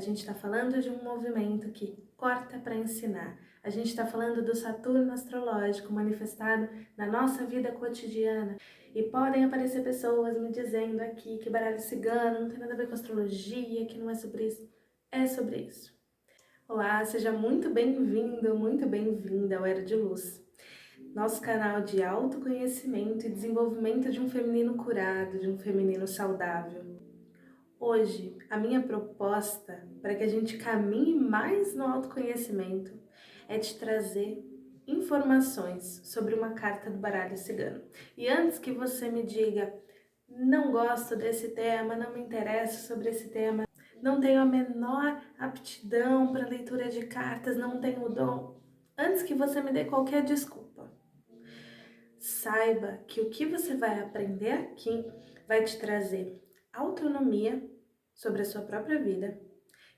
gente está falando de um movimento que corta para ensinar. A gente está falando do Saturno astrológico manifestado na nossa vida cotidiana. E podem aparecer pessoas me dizendo aqui que baralho cigano não tem nada a ver com astrologia, que não é sobre isso. É sobre isso. Olá, seja muito bem-vindo, muito bem-vinda ao Era de Luz. Nosso canal de autoconhecimento e desenvolvimento de um feminino curado, de um feminino saudável. Hoje, a minha proposta para que a gente caminhe mais no autoconhecimento é te trazer informações sobre uma carta do baralho cigano. E antes que você me diga, não gosto desse tema, não me interessa sobre esse tema, não tenho a menor aptidão para leitura de cartas, não tenho dom, antes que você me dê qualquer desculpa, saiba que o que você vai aprender aqui vai te trazer autonomia sobre a sua própria vida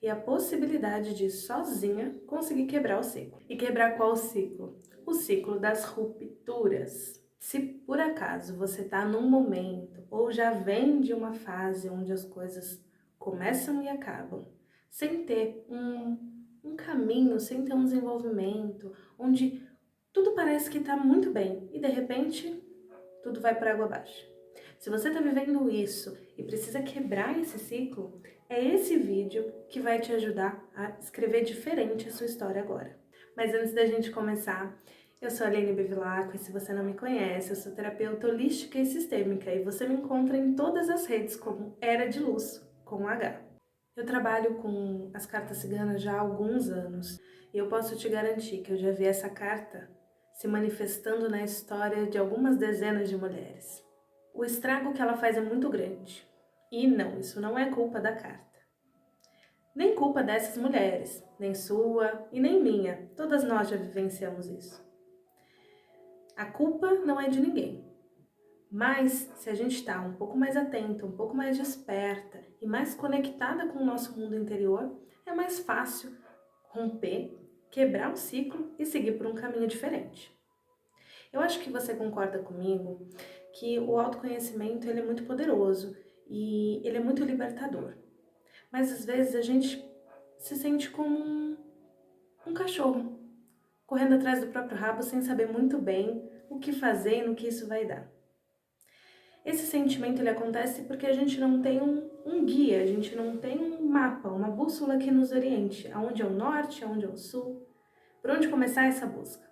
e a possibilidade de, sozinha, conseguir quebrar o ciclo. E quebrar qual ciclo? O ciclo das rupturas. Se por acaso você está num momento ou já vem de uma fase onde as coisas começam e acabam, sem ter um caminho, sem ter um desenvolvimento, onde tudo parece que está muito bem e de repente tudo vai por água abaixo. Se você está vivendo isso e precisa quebrar esse ciclo, é esse vídeo que vai te ajudar a escrever diferente a sua história agora. Mas antes da gente começar, eu sou a Aline Bevilacqua e se você não me conhece, eu sou terapeuta holística e sistêmica e você me encontra em todas as redes como Era de Luz, com H. Eu trabalho com as cartas ciganas já há alguns anos e eu posso te garantir que eu já vi essa carta se manifestando na história de algumas dezenas de mulheres. O estrago que ela faz é muito grande. E não, isso não é culpa da carta. Nem culpa dessas mulheres, nem sua e nem minha. Todas nós já vivenciamos isso. A culpa não é de ninguém. Mas se a gente está um pouco mais atenta, um pouco mais desperta e mais conectada com o nosso mundo interior, é mais fácil romper, quebrar o ciclo e seguir por um caminho diferente. Eu acho que você concorda comigo que o autoconhecimento ele é muito poderoso e ele é muito libertador. Mas às vezes a gente se sente como um cachorro, correndo atrás do próprio rabo sem saber muito bem o que fazer e no que isso vai dar. Esse sentimento ele acontece porque a gente não tem um guia, a gente não tem um mapa, uma bússola que nos oriente, aonde é o norte, aonde é o sul, por onde começar essa busca.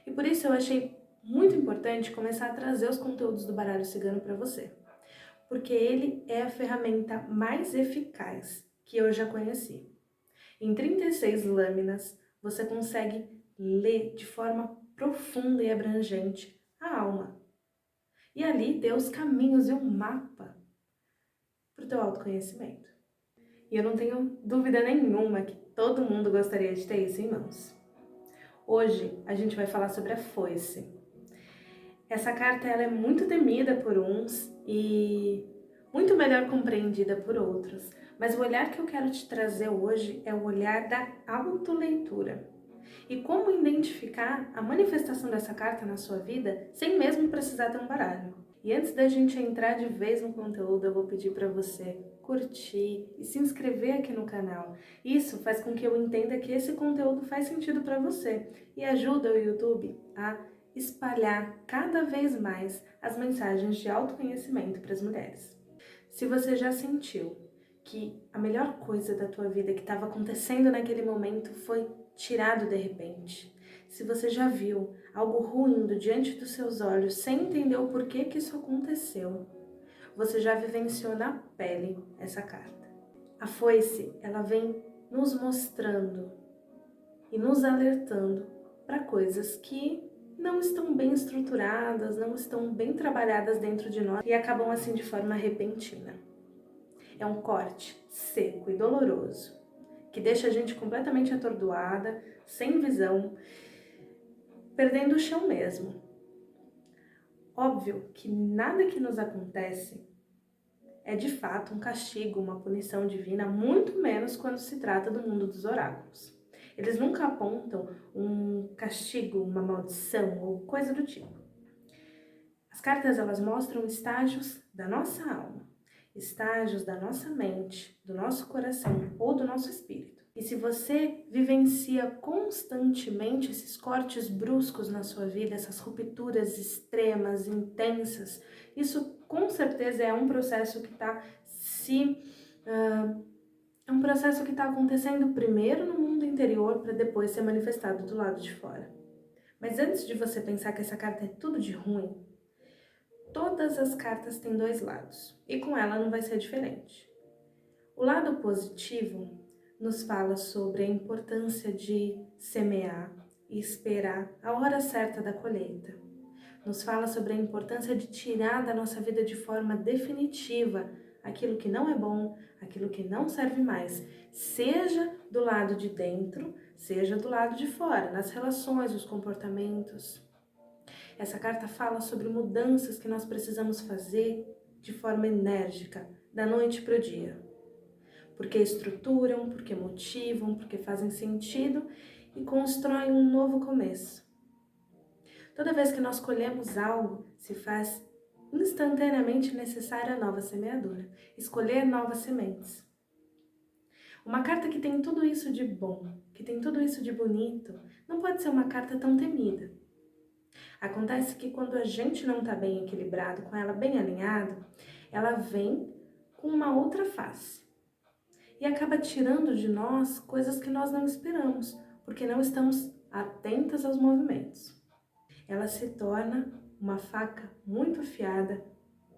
E por isso eu achei muito importante começar a trazer os conteúdos do baralho cigano para você, porque ele é a ferramenta mais eficaz que eu já conheci. Em 36 lâminas, você consegue ler de forma profunda e abrangente a alma. E ali ter os caminhos e um mapa para o teu autoconhecimento. E eu não tenho dúvida nenhuma que todo mundo gostaria de ter isso em mãos. Hoje a gente vai falar sobre a foice. Essa carta ela é muito temida por uns e muito melhor compreendida por outros, mas o olhar que eu quero te trazer hoje é o olhar da autoleitura. E como identificar a manifestação dessa carta na sua vida sem mesmo precisar ter um baralho. E antes da gente entrar de vez no conteúdo, eu vou pedir para você curtir e se inscrever aqui no canal. Isso faz com que eu entenda que esse conteúdo faz sentido para você e ajuda o YouTube a espalhar cada vez mais as mensagens de autoconhecimento para as mulheres. Se você já sentiu que a melhor coisa da tua vida que estava acontecendo naquele momento foi tirado de repente, se você já viu algo ruindo diante dos seus olhos sem entender o porquê que isso aconteceu, você já vivenciou na pele essa carta. A foice, ela vem nos mostrando e nos alertando para coisas que não estão bem estruturadas, não estão bem trabalhadas dentro de nós e acabam assim de forma repentina. É um corte seco e doloroso, que deixa a gente completamente atordoada, sem visão, perdendo o chão mesmo. Óbvio que nada que nos acontece é de fato um castigo, uma punição divina, muito menos quando se trata do mundo dos oráculos. Eles nunca apontam um castigo, uma maldição ou coisa do tipo. As cartas elas mostram estágios da nossa alma. estágios da nossa mente, do nosso coração ou do nosso espírito. E se você vivencia constantemente esses cortes bruscos na sua vida, essas rupturas extremas, intensas, isso com certeza é um processo que está acontecendo primeiro no mundo interior para depois ser manifestado do lado de fora. Mas antes de você pensar que essa carta é tudo de ruim, todas as cartas têm dois lados, e com ela não vai ser diferente. O lado positivo nos fala sobre a importância de semear e esperar a hora certa da colheita. Nos fala sobre a importância de tirar da nossa vida de forma definitiva aquilo que não é bom, aquilo que não serve mais, seja do lado de dentro, seja do lado de fora, nas relações, nos comportamentos. Essa carta fala sobre mudanças que nós precisamos fazer de forma enérgica, da noite para o dia. Porque estruturam, porque motivam, porque fazem sentido e constroem um novo começo. Toda vez que nós colhemos algo, se faz instantaneamente necessária a nova semeadura, escolher novas sementes. Uma carta que tem tudo isso de bom, que tem tudo isso de bonito, não pode ser uma carta tão temida. Acontece que quando a gente não está bem equilibrado, com ela bem alinhado, ela vem com uma outra face. E acaba tirando de nós coisas que nós não esperamos, porque não estamos atentas aos movimentos. Ela se torna uma faca muito afiada,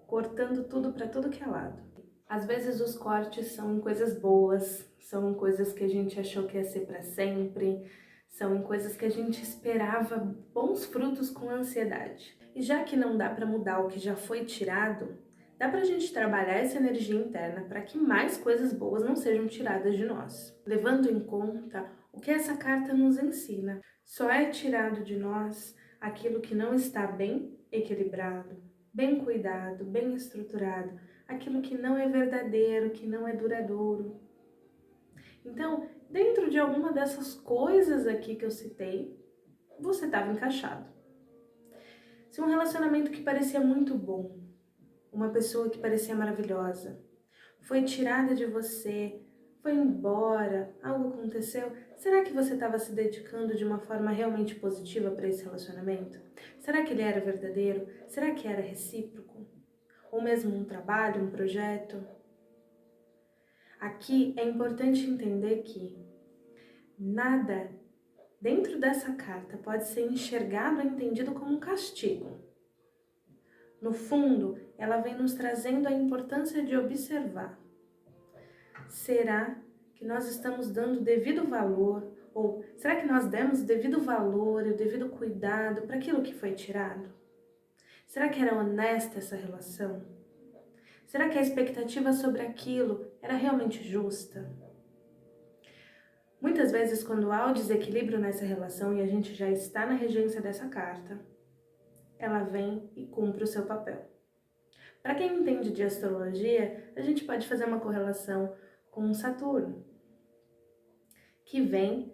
cortando tudo para tudo que é lado. Às vezes os cortes são em coisas boas, são em coisas que a gente achou que ia ser para sempre, são em coisas que a gente esperava bons frutos com ansiedade. E já que não dá para mudar o que já foi tirado, dá pra gente trabalhar essa energia interna para que mais coisas boas não sejam tiradas de nós. Levando em conta o que essa carta nos ensina, só é tirado de nós aquilo que não está bem equilibrado, bem cuidado, bem estruturado, aquilo que não é verdadeiro, que não é duradouro. Então, dentro de alguma dessas coisas aqui que eu citei, você estava encaixado. Se um relacionamento que parecia muito bom, uma pessoa que parecia maravilhosa, foi tirada de você, foi embora, algo aconteceu, será que você estava se dedicando de uma forma realmente positiva para esse relacionamento? Será que ele era verdadeiro? Será que era recíproco? Ou mesmo um trabalho, um projeto? Aqui é importante entender que nada dentro dessa carta pode ser enxergado ou entendido como um castigo. No fundo, ela vem nos trazendo a importância de observar. Será que nós estamos dando o devido valor? Ou será que nós demos o devido valor e o devido cuidado para aquilo que foi tirado? Será que era honesta essa relação? Será que a expectativa sobre aquilo era realmente justa? Muitas vezes, quando há o desequilíbrio nessa relação e a gente já está na regência dessa carta, ela vem e cumpre o seu papel. Para quem entende de astrologia, a gente pode fazer uma correlação com Saturno, que vem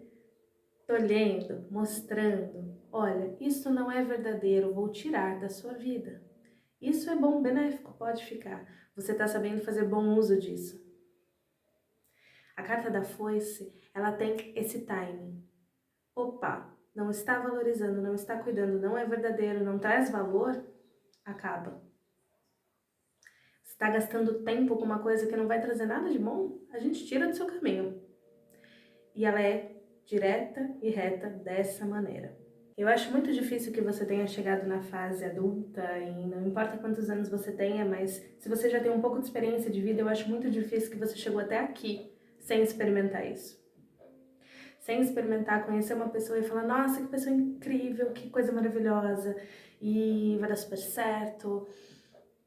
tolhendo, mostrando, olha, isso não é verdadeiro, vou tirar da sua vida. Isso é bom, benéfico, pode ficar. Você está sabendo fazer bom uso disso. A carta da foice, ela tem esse timing. Opa, não está valorizando, não está cuidando, não é verdadeiro, não traz valor, acaba. Você está gastando tempo com uma coisa que não vai trazer nada de bom, a gente tira do seu caminho. E ela é direta e reta dessa maneira. Eu acho muito difícil que você tenha chegado na fase adulta e não importa quantos anos você tenha, mas se você já tem um pouco de experiência de vida, eu acho muito difícil que você chegou até aqui sem experimentar isso. Sem experimentar, conhecer uma pessoa e falar, nossa, que pessoa incrível, que coisa maravilhosa, e vai dar super certo.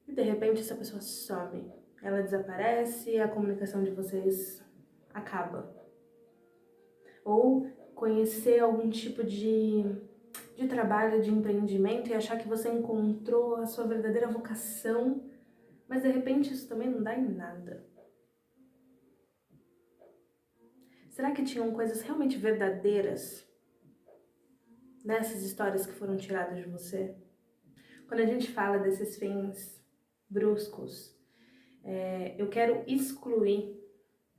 E de repente essa pessoa some, ela desaparece e a comunicação de vocês acaba. Ou conhecer algum tipo de trabalho, de empreendimento e achar que você encontrou a sua verdadeira vocação, mas de repente isso também não dá em nada. Será que tinham coisas realmente verdadeiras nessas histórias que foram tiradas de você? Quando a gente fala desses fins bruscos, Eu quero excluir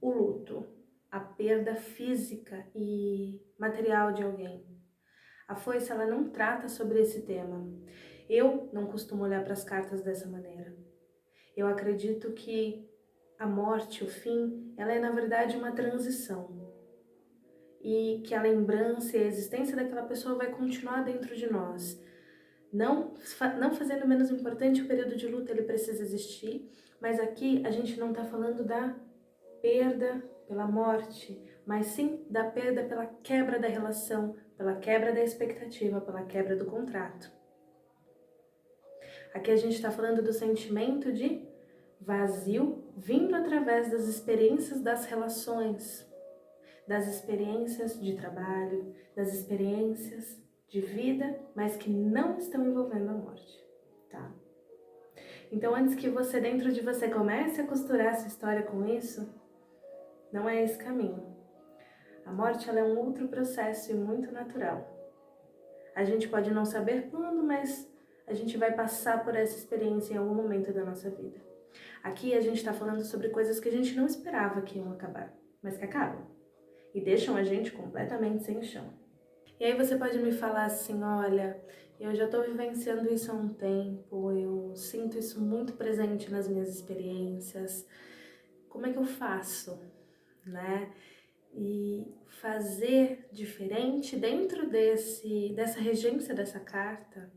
o luto, a perda física e material de alguém. A foice, ela não trata sobre esse tema. Eu não costumo olhar para as cartas dessa maneira. Eu acredito que a morte, o fim, ela é na verdade uma transição. E que a lembrança e a existência daquela pessoa vai continuar dentro de nós. Não fazendo menos importante, o período de luto ele precisa existir, mas aqui a gente não está falando da perda pela morte, mas sim da perda pela quebra da relação, pela quebra da expectativa, pela quebra do contrato. Aqui a gente está falando do sentimento de vazio vindo através das experiências das relações, das experiências de trabalho, das experiências de vida, mas que não estão envolvendo a morte, tá? Então, antes que você, dentro de você, comece a costurar essa história com isso, não é esse caminho. A morte, ela é um outro processo e muito natural. A gente pode não saber quando, mas a gente vai passar por essa experiência em algum momento da nossa vida. Aqui a gente está falando sobre coisas que a gente não esperava que iam acabar, mas que acabam e deixam a gente completamente sem chão. E aí você pode me falar assim, olha, eu já estou vivenciando isso há um tempo, eu sinto isso muito presente nas minhas experiências, como é que eu faço, né? E fazer diferente dentro dessa regência dessa carta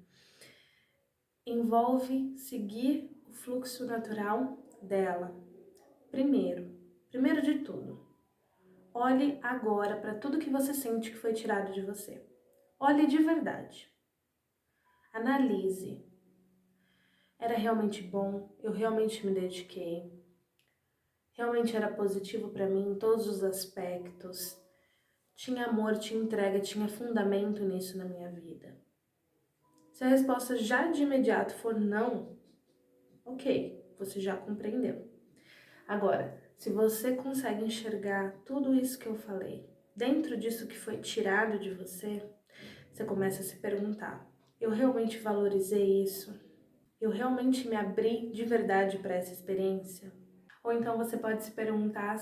envolve seguir o fluxo natural dela. Primeiro de tudo, olhe agora para tudo que você sente que foi tirado de você. Olhe de verdade. Analise. Era realmente bom? Eu realmente me dediquei? Realmente era positivo para mim em todos os aspectos? Tinha amor, tinha entrega, tinha fundamento nisso na minha vida? Se a resposta já de imediato for não, ok, você já compreendeu. Agora, se você consegue enxergar tudo isso que eu falei, dentro disso que foi tirado de você, você começa a se perguntar, eu realmente valorizei isso? Eu realmente me abri de verdade para essa experiência? Ou então você pode se perguntar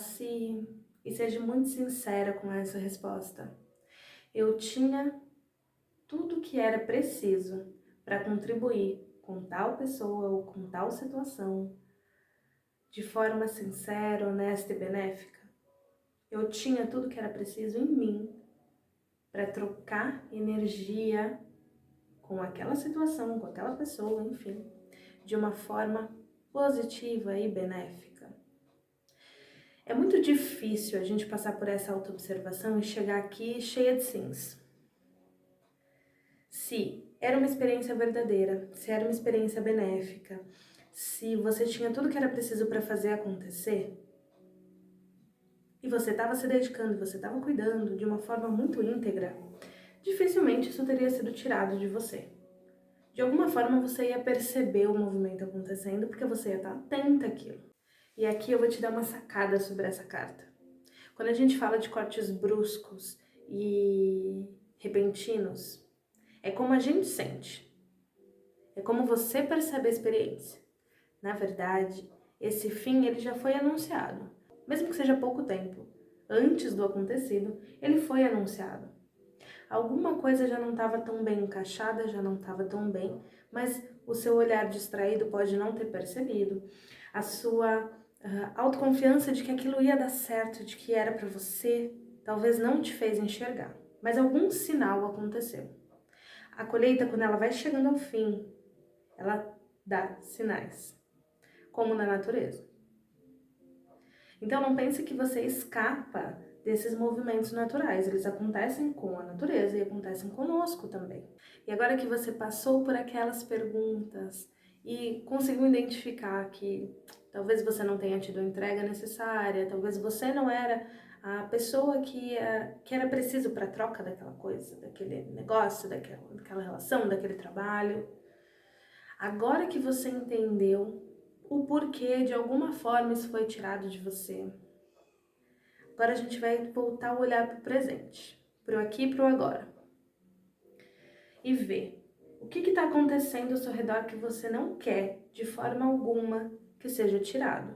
e seja muito sincera com essa resposta. Eu tinha tudo que era preciso para contribuir com tal pessoa ou com tal situação de forma sincera, honesta e benéfica? Eu tinha tudo que era preciso em mim para trocar energia com aquela situação, com aquela pessoa, enfim, de uma forma positiva e benéfica. É muito difícil a gente passar por essa autoobservação e chegar aqui cheia de sims. Se era uma experiência verdadeira, se era uma experiência benéfica, se você tinha tudo que era preciso para fazer acontecer, e você estava se dedicando, você estava cuidando de uma forma muito íntegra, dificilmente isso teria sido tirado de você. De alguma forma você ia perceber o movimento acontecendo porque você ia estar atenta àquilo. E aqui eu vou te dar uma sacada sobre essa carta. Quando a gente fala de cortes bruscos e repentinos, é como a gente sente. É como você percebe a experiência. Na verdade, esse fim ele já foi anunciado. Mesmo que seja pouco tempo, antes do acontecido, ele foi anunciado. Alguma coisa já não estava tão bem encaixada, já não estava tão bem, mas o seu olhar distraído pode não ter percebido. A sua autoconfiança de que aquilo ia dar certo, de que era para você, talvez não te fez enxergar, mas algum sinal aconteceu. A colheita, quando ela vai chegando ao fim, ela dá sinais, como na natureza. Então não pense que você escapa desses movimentos naturais, eles acontecem com a natureza e acontecem conosco também. E agora que você passou por aquelas perguntas e conseguiu identificar que talvez você não tenha tido a entrega necessária, talvez você não era a pessoa que era preciso para a troca daquela coisa, daquele negócio, daquela relação, daquele trabalho. Agora que você entendeu o porquê de alguma forma isso foi tirado de você, agora a gente vai voltar a olhar para o presente, para o aqui e para o agora. E ver o que está acontecendo ao seu redor que você não quer, de forma alguma, que seja tirado,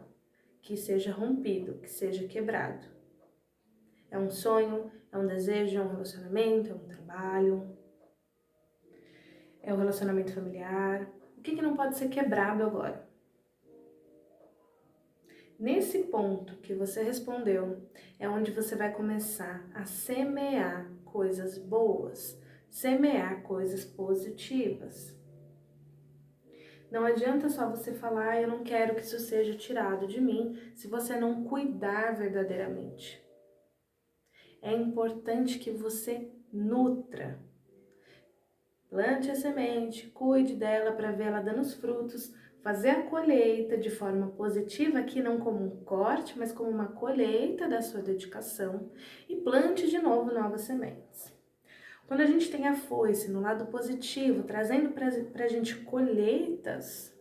que seja rompido, que seja quebrado. É um sonho, é um desejo, é um relacionamento, é um trabalho, é um relacionamento familiar. O que não pode ser quebrado agora? Nesse ponto que você respondeu, é onde você vai começar a semear coisas boas, semear coisas positivas. Não adianta só você falar, eu não quero que isso seja tirado de mim, se você não cuidar verdadeiramente. É importante que você nutra. Plante a semente, cuide dela para ver ela dando os frutos, fazer a colheita de forma positiva, aqui não como um corte, mas como uma colheita da sua dedicação, e plante de novo novas sementes. Quando a gente tem a foice no lado positivo, trazendo para a gente colheitas,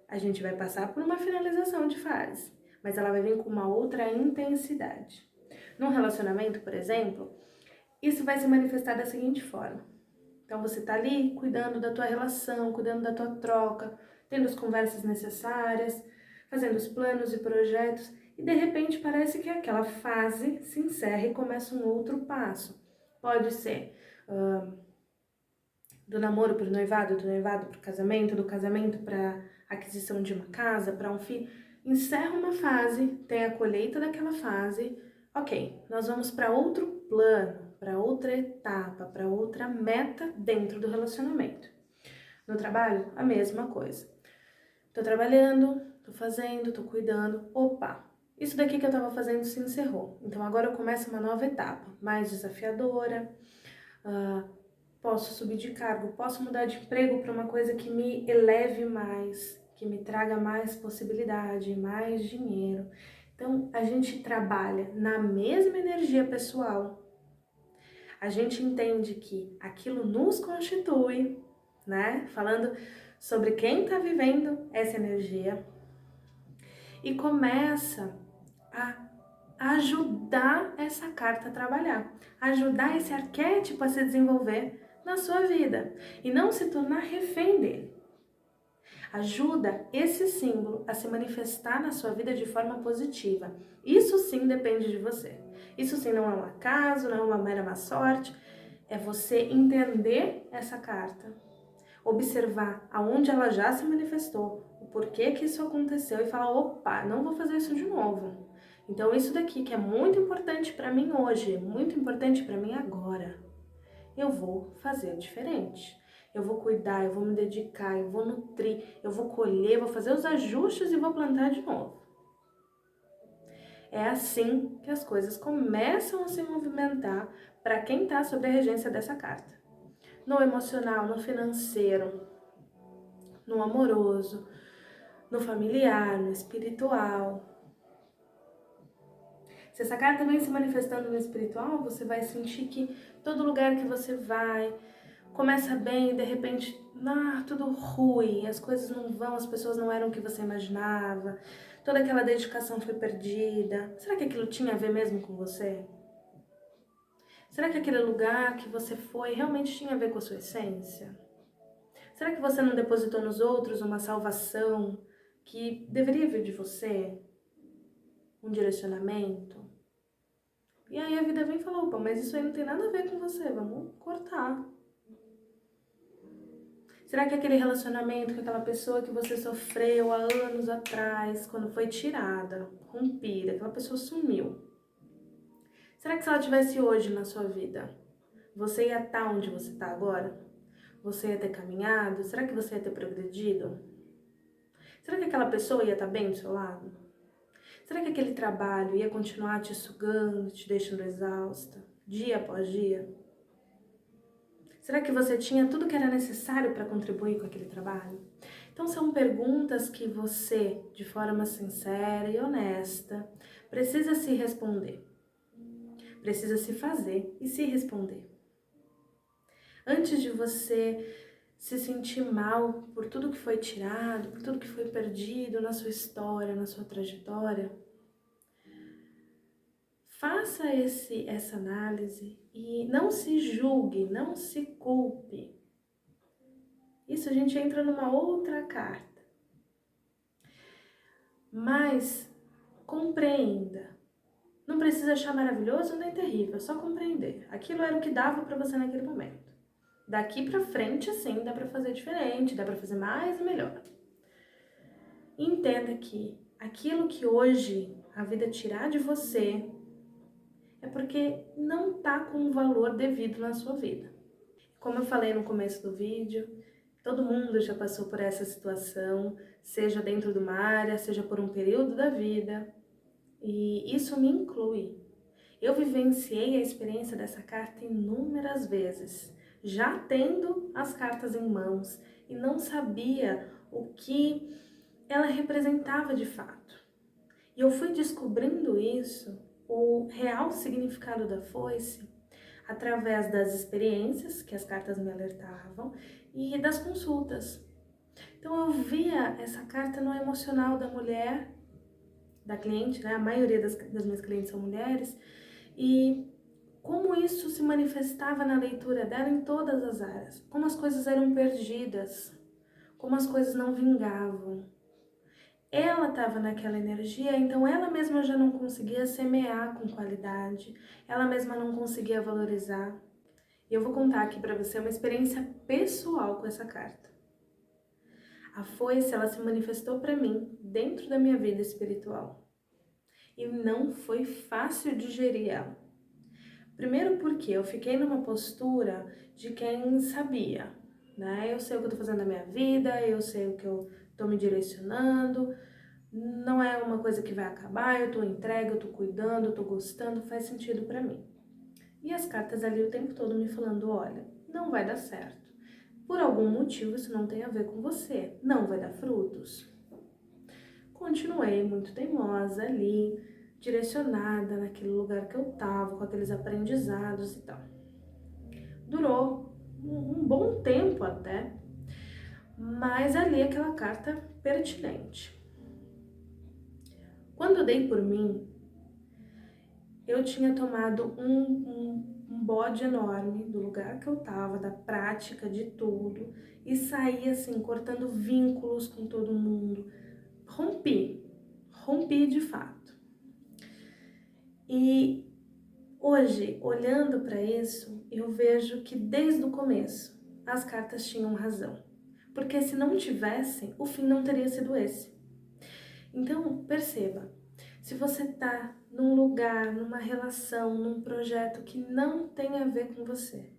a gente vai passar por uma finalização de fase, mas ela vai vir com uma outra intensidade. Num relacionamento, por exemplo, isso vai se manifestar da seguinte forma. Então você tá ali cuidando da tua relação, cuidando da tua troca, tendo as conversas necessárias, fazendo os planos e projetos, e de repente parece que aquela fase se encerra e começa um outro passo. Pode ser do namoro para o noivado, do noivado para o casamento, do casamento para aquisição de uma casa, para um filho. Encerra uma fase, tem a colheita daquela fase. Ok, nós vamos para outro plano, para outra etapa, para outra meta dentro do relacionamento. No trabalho, a mesma coisa. Tô trabalhando, tô fazendo, tô cuidando. Opa, isso daqui que eu tava fazendo se encerrou. Então agora eu começo uma nova etapa, mais desafiadora. Posso subir de cargo, posso mudar de emprego para uma coisa que me eleve mais, que me traga mais possibilidade, mais dinheiro. Então, a gente trabalha na mesma energia pessoal. A gente entende que aquilo nos constitui, né? Falando sobre quem está vivendo essa energia. E começa a ajudar essa carta a trabalhar, ajudar esse arquétipo a se desenvolver na sua vida e não se tornar refém dele. Ajuda esse símbolo a se manifestar na sua vida de forma positiva. Isso sim depende de você. Isso sim não é um acaso, não é uma mera má sorte. É você entender essa carta, observar aonde ela já se manifestou, o porquê que isso aconteceu e falar, opa, não vou fazer isso de novo. Então isso daqui que é muito importante para mim hoje, muito importante para mim agora, eu vou fazer diferente. Eu vou cuidar, eu vou me dedicar, eu vou nutrir, eu vou colher, vou fazer os ajustes e vou plantar de novo. É assim que as coisas começam a se movimentar para quem está sob a regência dessa carta. No emocional, no financeiro, no amoroso, no familiar, no espiritual. Se essa carta vem se manifestando no espiritual, você vai sentir que todo lugar que você vai começa bem e de repente, tudo ruim, as coisas não vão, as pessoas não eram o que você imaginava, toda aquela dedicação foi perdida. Será que aquilo tinha a ver mesmo com você? Será que aquele lugar que você foi realmente tinha a ver com a sua essência? Será que você não depositou nos outros uma salvação que deveria vir de você? Um direcionamento? E aí a vida vem e fala, opa, mas isso aí não tem nada a ver com você, vamos cortar. Será que aquele relacionamento com aquela pessoa que você sofreu há anos atrás, quando foi tirada, rompida, aquela pessoa sumiu? Será que se ela estivesse hoje na sua vida, você ia estar onde você está agora? Você ia ter caminhado? Será que você ia ter progredido? Será que aquela pessoa ia estar bem do seu lado? Será que aquele trabalho ia continuar te sugando, te deixando exausta, dia após dia? Será que você tinha tudo que era necessário para contribuir com aquele trabalho? Então são perguntas que você, de forma sincera e honesta, precisa se responder. Precisa se fazer e se responder. Antes de você se sentir mal por tudo que foi tirado, por tudo que foi perdido na sua história, na sua trajetória, faça essa análise e não se julgue, não se culpe. Isso a gente entra numa outra carta. mas compreenda. Não precisa achar maravilhoso nem terrível, é só compreender. Aquilo era o que dava para você naquele momento. Daqui para frente, sim, dá para fazer diferente, dá para fazer mais e melhor. Entenda que aquilo que hoje a vida tirar de você é porque não está com o valor devido na sua vida. Como eu falei no começo do vídeo, todo mundo já passou por essa situação, seja dentro de uma área, seja por um período da vida, e isso me inclui. Eu vivenciei a experiência dessa carta inúmeras vezes, já tendo as cartas em mãos e não sabia o que ela representava de fato. E eu fui descobrindo isso, o real significado da foice, através das experiências que as cartas me alertavam e das consultas. Então eu via essa carta no emocional da mulher, da cliente, né? A maioria das minhas clientes são mulheres, e como isso se manifestava na leitura dela em todas as áreas, como as coisas eram perdidas, como as coisas não vingavam. Ela estava naquela energia, então ela mesma já não conseguia semear com qualidade, ela mesma não conseguia valorizar. E eu vou contar aqui para você uma experiência pessoal com essa carta. A foice, ela se manifestou para mim dentro da minha vida espiritual. E não foi fácil digerir ela. Primeiro porque eu fiquei numa postura de quem sabia, né? Eu sei o que eu tô fazendo na minha vida, eu sei o que eu tô me direcionando, não é uma coisa que vai acabar, eu tô entregue, eu tô cuidando, eu tô gostando, faz sentido pra mim. E as cartas ali o tempo todo me falando, olha, não vai dar certo. Por algum motivo isso não tem a ver com você, não vai dar frutos. Continuei muito teimosa ali, direcionada naquele lugar que eu tava, com aqueles aprendizados e tal. Durou um bom tempo até, mas ali aquela carta pertinente. Quando eu dei por mim, eu tinha tomado um bode enorme do lugar que eu tava, da prática de tudo, e saí assim, cortando vínculos com todo mundo. Rompi de fato. E hoje, olhando para isso, eu vejo que desde o começo as cartas tinham razão. Porque se não tivessem, o fim não teria sido esse. Então, perceba, se você tá num lugar, numa relação, num projeto que não tem a ver com você,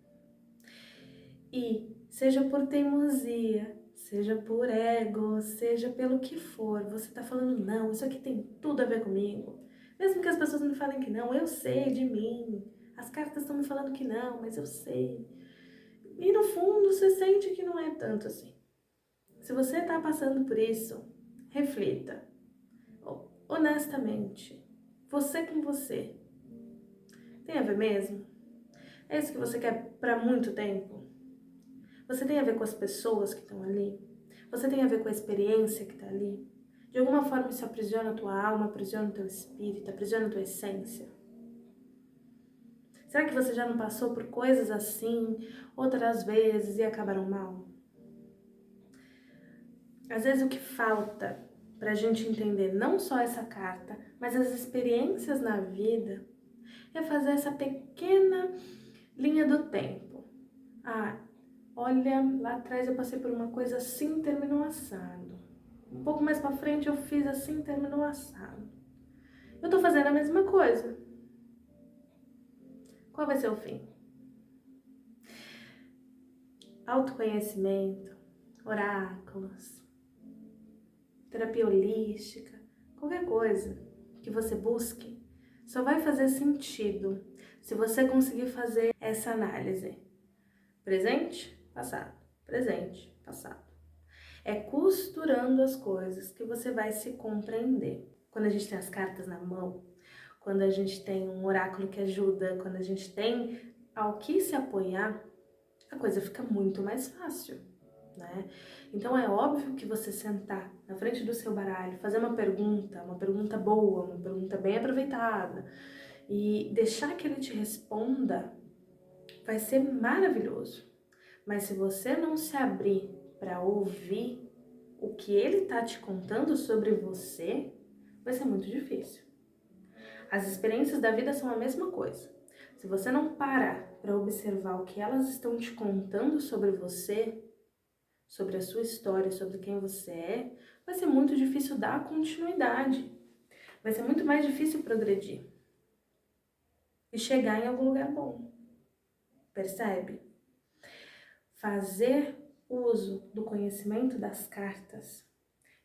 e seja por teimosia, seja por ego, seja pelo que for, você tá falando, não, isso aqui tem tudo a ver comigo. Mesmo que as pessoas me falem que não, eu sei de mim. As cartas estão me falando que não, mas eu sei. E no fundo você sente que não é tanto assim. Se você tá passando por isso, reflita. Honestamente, você com você, tem a ver mesmo? É isso que você quer para muito tempo? Você tem a ver com as pessoas que estão ali? Você tem a ver com a experiência que está ali? De alguma forma isso aprisiona a tua alma, aprisiona o teu espírito, aprisiona a tua essência? Será que você já não passou por coisas assim outras vezes e acabaram mal? Às vezes o que falta para a gente entender não só essa carta, mas as experiências na vida, é fazer essa pequena linha do tempo. Ah, olha, lá atrás eu passei por uma coisa assim, terminou assado. Um pouco mais pra frente eu fiz assim, terminou assado. Eu tô fazendo a mesma coisa. Qual vai ser o fim? Autoconhecimento, oráculos, terapia holística, qualquer coisa que você busque, só vai fazer sentido se você conseguir fazer essa análise. Presente, passado, presente, passado. É costurando as coisas que você vai se compreender. Quando a gente tem as cartas na mão, quando a gente tem um oráculo que ajuda, quando a gente tem ao que se apoiar, a coisa fica muito mais fácil, né? Então é óbvio que você sentar na frente do seu baralho, fazer uma pergunta boa, uma pergunta bem aproveitada, e deixar que ele te responda, vai ser maravilhoso. Mas se você não se abrir para ouvir o que ele tá te contando sobre você, vai ser muito difícil. As experiências da vida são a mesma coisa. Se você não parar para observar o que elas estão te contando sobre você, sobre a sua história, sobre quem você é, vai ser muito difícil dar continuidade. Vai ser muito mais difícil progredir e chegar em algum lugar bom. Percebe? Fazer uso do conhecimento das cartas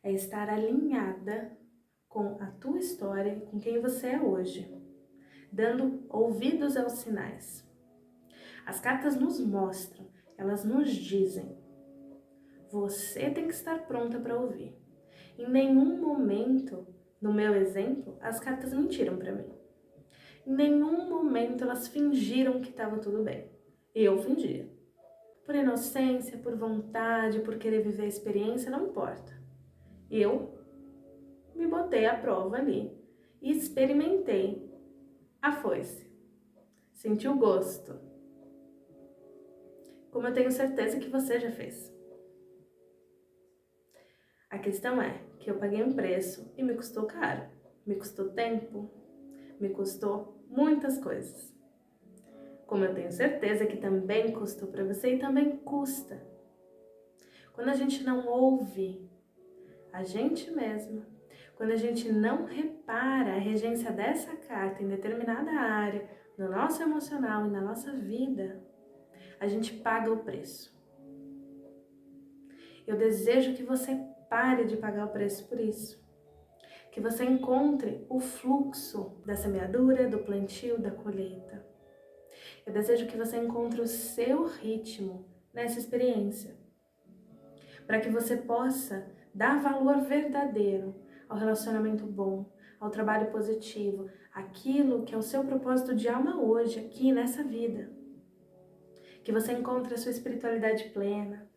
é estar alinhada com a tua história, com quem você é hoje, dando ouvidos aos sinais. As cartas nos mostram, elas nos dizem. Você tem que estar pronta para ouvir. Em nenhum momento, no meu exemplo, as cartas mentiram para mim. Em nenhum momento elas fingiram que estava tudo bem. Eu fingia. Por inocência, por vontade, por querer viver a experiência, não importa. Eu me botei à prova ali e experimentei a foice. Senti o gosto. Como eu tenho certeza que você já fez. A questão é que eu paguei um preço e me custou caro. Me custou tempo, me custou muitas coisas. Como eu tenho certeza que também custou para você e também custa. Quando a gente não ouve a gente mesma, quando a gente não repara a regência dessa carta em determinada área, no nosso emocional e na nossa vida, a gente paga o preço. Eu desejo que você pare de pagar o preço por isso. Que você encontre o fluxo da semeadura, do plantio, da colheita. Eu desejo que você encontre o seu ritmo nessa experiência. Para que você possa dar valor verdadeiro ao relacionamento bom, ao trabalho positivo, aquilo que é o seu propósito de alma hoje, aqui nessa vida. Que você encontre a sua espiritualidade plena.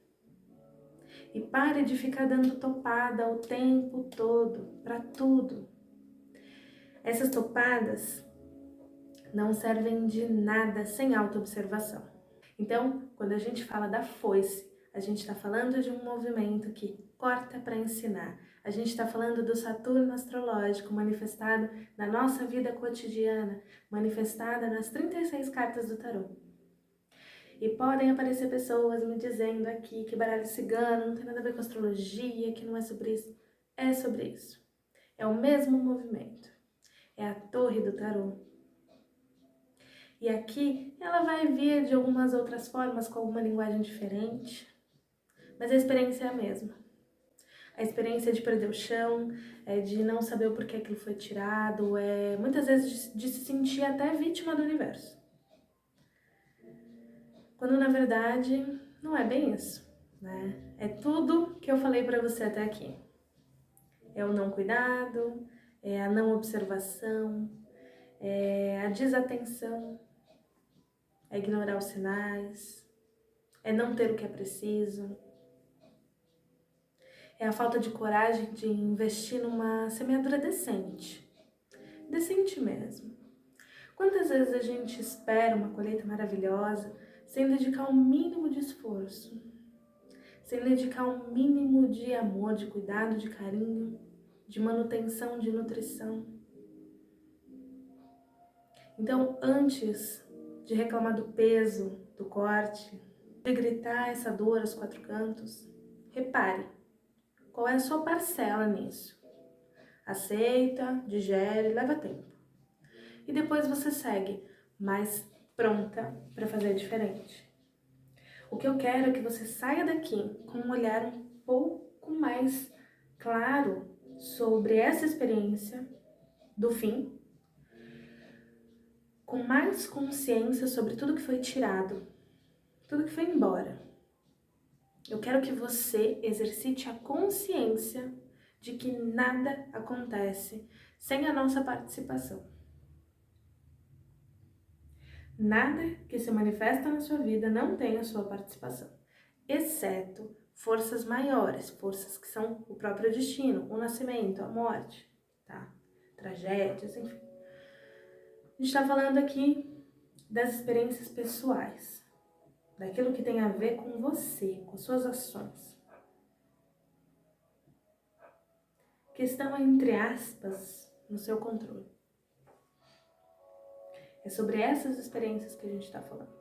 E pare de ficar dando topada o tempo todo, para tudo. Essas topadas não servem de nada sem autoobservação. Então, quando a gente fala da foice, a gente está falando de um movimento que corta para ensinar. A gente está falando do Saturno astrológico manifestado na nossa vida cotidiana, manifestada nas 36 cartas do tarô. E podem aparecer pessoas me dizendo aqui que baralho cigano não tem nada a ver com astrologia, que não é sobre isso. É sobre isso. É o mesmo movimento. É a torre do tarô. E aqui ela vai vir de algumas outras formas, com alguma linguagem diferente, mas a experiência é a mesma. A experiência de perder o chão, de não saber o porquê aquilo foi tirado, muitas vezes de se sentir até vítima do universo. Quando na verdade não é bem isso, né? É tudo que eu falei para você até aqui. É o não cuidado, é a não observação, é a desatenção, é ignorar os sinais, é não ter o que é preciso, é a falta de coragem de investir numa semeadura decente. Decente mesmo. Quantas vezes a gente espera uma colheita maravilhosa sem dedicar um mínimo de esforço, sem dedicar um mínimo de amor, de cuidado, de carinho, de manutenção, de nutrição? Então, antes de reclamar do peso, do corte, de gritar essa dor aos quatro cantos, repare qual é a sua parcela nisso. Aceita, digere, leva tempo. E depois você segue, mais pronta para fazer diferente. O que eu quero é que você saia daqui com um olhar um pouco mais claro sobre essa experiência do fim, com mais consciência sobre tudo que foi tirado, tudo que foi embora. Eu quero que você exercite a consciência de que nada acontece sem a nossa participação. Nada que se manifesta na sua vida não tem a sua participação, exceto forças maiores, forças que são o próprio destino, o nascimento, a morte, tá? Tragédias, enfim. A gente está falando aqui das experiências pessoais, daquilo que tem a ver com você, com suas ações. que estão, entre aspas, no seu controle. É sobre essas experiências que a gente está falando.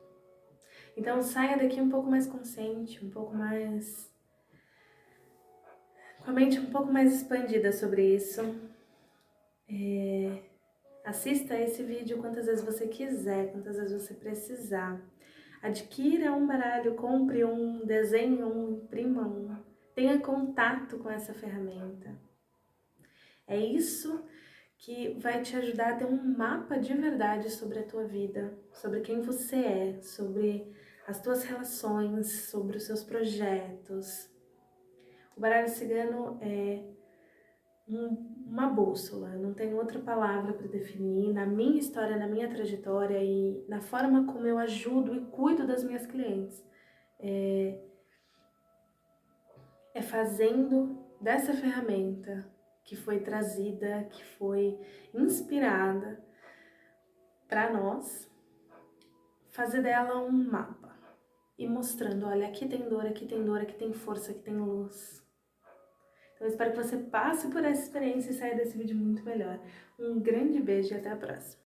Então saia daqui um pouco mais consciente, um pouco mais... com a mente um pouco mais expandida sobre isso. Assista esse vídeo quantas vezes você quiser, quantas vezes você precisar. Adquira um baralho, compre um, desenhe um, imprima um. Tenha contato com essa ferramenta. É isso que vai te ajudar a ter um mapa de verdade sobre a tua vida, sobre quem você é, sobre as tuas relações, sobre os seus projetos. O baralho cigano é uma bússola, não tem outra palavra para definir na minha história, na minha trajetória e na forma como eu ajudo e cuido das minhas clientes. É fazendo dessa ferramenta que foi trazida, que foi inspirada para nós, fazer dela um mapa e mostrando, olha, aqui tem dor, aqui tem dor, aqui tem força, aqui tem luz. Então eu espero que você passe por essa experiência e saia desse vídeo muito melhor. Um grande beijo e até a próxima.